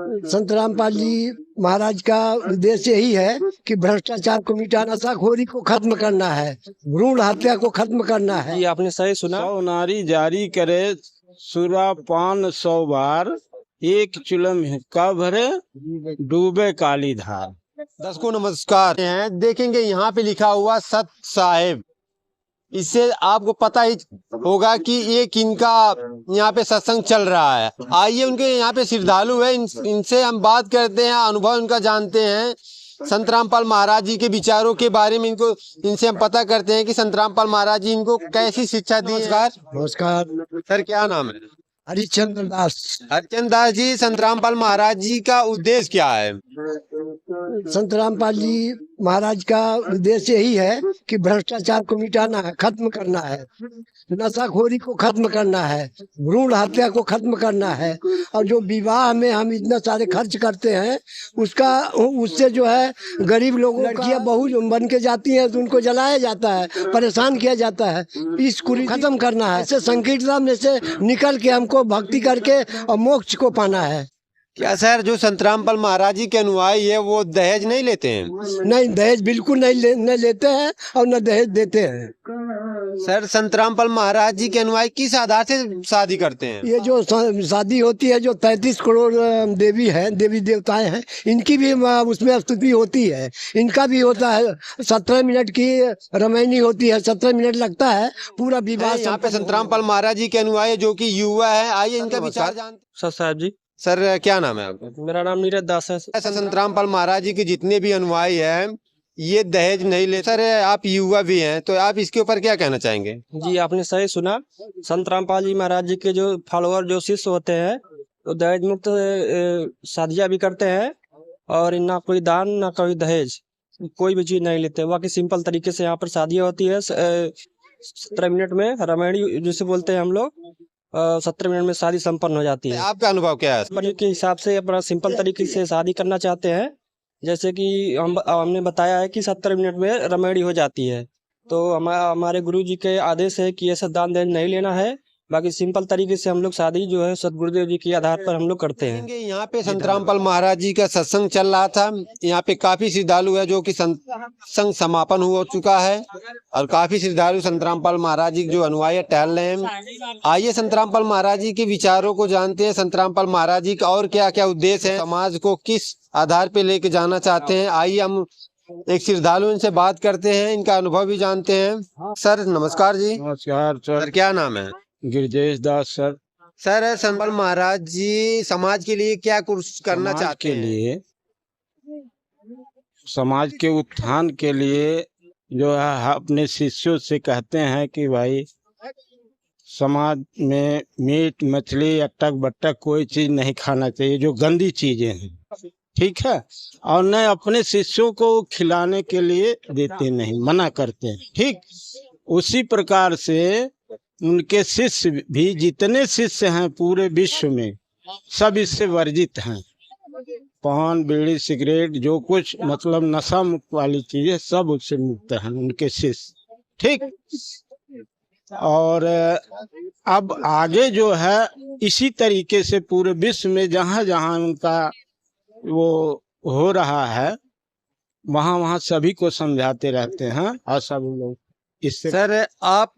संत रामपाल जी महाराज का उद्देश्य यही है कि भ्रष्टाचार को मिटाना, नशाखोरी को खत्म करना है, भ्रूण हत्या को खत्म करना है। जी आपने सही सुना। 100 नारी जारी करे सुरापान 100 बार, एक चिलम हिक्का भरे डूबे काली धार। दर्शकों नमस्कार हैं, देखेंगे यहाँ पे लिखा हुआ सत साहेब। इससे आपको पता ही होगा कि ये किनका यहाँ पे सत्संग चल रहा है। आइए उनके यहाँ पे श्रद्धालु है, इनसे हम बात करते हैं, अनुभव इनका जानते हैं। संत रामपाल महाराज जी के विचारों के बारे में इनसे हम पता करते हैं कि संत रामपाल महाराज जी इनको कैसी शिक्षा दी है। नमस्कार सर, क्या नाम है? हरिश्चंद्र दास। हरिश्चंद्र दास जी, संत रामपाल महाराज जी का उद्देश्य क्या है? संत रामपाल जी महाराज का उद्देश्य यही है कि भ्रष्टाचार को मिटाना है, खत्म करना है, नशाखोरी को खत्म करना है, भ्रूण हत्या को खत्म करना है। और जो विवाह में हम इतना सारे खर्च करते हैं उससे जो है गरीब लोगों लड़कियां बहू बन के जाती हैं तो उनको जलाया जाता है, परेशान किया जाता है। इस कुरीति खत्म करना है, इससे संकीर्तन में से निकल के हमको भक्ति करके और मोक्ष को पाना है। क्या सर, जो संत रामपाल महाराज जी के अनुयायी है वो दहेज नहीं लेते हैं? नहीं, दहेज बिल्कुल नहीं लेते हैं और न दहेज देते हैं। सर, संत रामपाल महाराज जी के अनुयायी किस आधार से शादी करते हैं? ये जो शादी होती है, जो 33 करोड़ देवी है, देवी देवताएं हैं, इनकी भी उसमें स्तुति होती है। इनका भी होता है, 17 मिनट की रामायणी होती है, 17 मिनट लगता है पूरा विवाह। यहाँ पे संत रामपाल महाराज जी के अनुयायी जो कि युवा है, आइए इनका विचार जानते। सर साहब जी। सर, क्या नाम है आपका? मेरा नाम नीरज दास है। संत रामपाल महाराज जी के जितने भी अनुयायी हैं ये दहेज नहीं लेते। सर, आप युवा भी हैं तो आप इसके ऊपर क्या कहना चाहेंगे? जी आपने सही सुना। संत रामपाल जी महाराज जी के जो फॉलोअर, जो शिष्य होते हैं, तो दहेज मुक्त शादियाँ भी करते हैं और ना कोई दान ना कोई दहेज, कोई भी चीज नहीं लेते। बाकी सिंपल तरीके से यहाँ पर शादियाँ होती है। 17 मिनट में रामायणी जिसे बोलते हैं हम लोग, 17 मिनट में शादी संपन्न हो जाती है। आपका अनुभव क्या है? परिवार के हिसाब से अपना सिंपल तरीके से शादी करना चाहते हैं, जैसे कि हमने बताया है कि 17 मिनट में रामायणी हो जाती है। तो हमारे गुरु जी के आदेश है कि ऐसा दान दहेज नहीं लेना है। बाकी सिंपल तरीके से हम लोग शादी जो है सतगुरुदेव जी के आधार पर हम लोग करते हैं। यहाँ पे संत रामपाल महाराज जी का सत्संग चल रहा था। यहाँ पे काफी श्रद्धालु है जो कि सत्संग समापन हो चुका है और काफी श्रद्धालु संत रामपाल महाराज जी जो अनुयायी टहल रहे हैं। आइए संत रामपाल महाराज जी के विचारों को जानते हैं। संत रामपाल महाराज जी का और क्या क्या उद्देश्य है, समाज को किस आधार पे लेके जाना चाहते हैं। आइए हम एक श्रद्धालु इनसे बात करते हैं, इनका अनुभव भी जानते हैं। सर नमस्कार जी। नमस्कार सर। क्या नाम है? गिरजेश दास सर। सर, संत रामपाल महाराज जी समाज के लिए क्या कुछ करना चाहते हैं? समाज के उत्थान के लिए जो है अपने शिष्यों से कहते हैं कि भाई समाज में मीट मछली अटक बटक कोई चीज नहीं खाना चाहिए, जो गंदी चीजें हैं, ठीक है। और न अपने शिष्यों को खिलाने के लिए देते नहीं, मना करते हैं, ठीक। उसी प्रकार से उनके शिष्य भी, जितने शिष्य हैं पूरे विश्व में, सब इससे वर्जित हैं। पान बीड़ी सिगरेट जो कुछ मतलब नशा मुक्त वाली चीजें सब उससे मुक्त हैं उनके शिष्य, ठीक। और अब आगे जो है इसी तरीके से पूरे विश्व में जहाँ जहाँ उनका वो हो रहा है वहाँ वहाँ सभी को समझाते रहते हैं और सब लोग इससे। सर, आप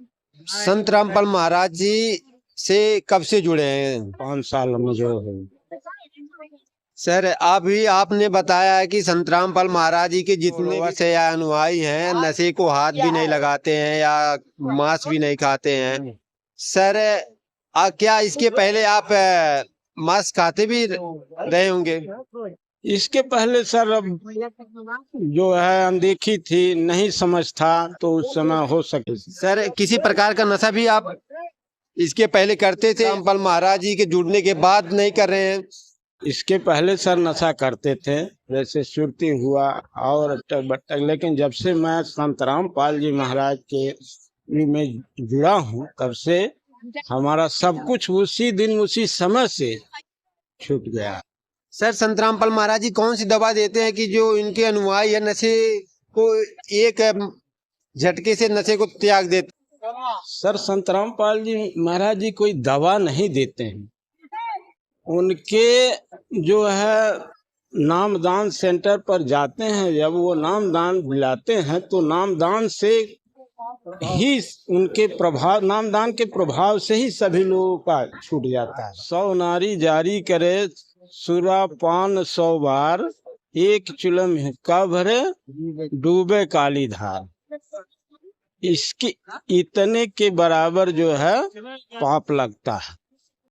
संत रामपाल महाराज जी से कब से जुड़े हैं? 5 साल में जो है। सर, आपने बताया है कि संत रामपाल महाराज जी के जितने भी से अनुयायी हैं नशे को हाथ भी नहीं लगाते हैं या मांस भी नहीं खाते हैं। सर, क्या इसके पहले आप मांस खाते भी रहे होंगे? इसके पहले सर अब जो है अनदेखी थी, नहीं समझ था, तो उस समय हो सके। सर, किसी प्रकार का नशा भी आप इसके पहले करते थे? रामपाल महाराज जी के जुड़ने के बाद नहीं कर रहे हैं? इसके पहले सर नशा करते थे, जैसे सुरती हुआ और अटक बटक, लेकिन जब से मैं संत रामपाल जी महाराज के में जुड़ा हूँ तब से हमारा सब कुछ उसी दिन उसी समय से छूट गया। सर, संत रामपाल महाराज जी कौन सी दवा देते हैं कि जो इनके अनुयायी है नशे को एक झटके से नशे को त्याग देते? सर, संत रामपाल जी महाराज जी कोई दवा नहीं देते हैं, उनके जो है नामदान सेंटर पर जाते हैं, जब वो नामदान दिलाते हैं तो नामदान से ही उनके प्रभाव, नामदान के प्रभाव से ही सभी लोगों का छूट जाता है। 100 नारी जारी करे सुरा पान 100 बार, एक चिलम हिक्का भरे डूबे काली धार। इसके इतने के बराबर जो है पाप लगता है।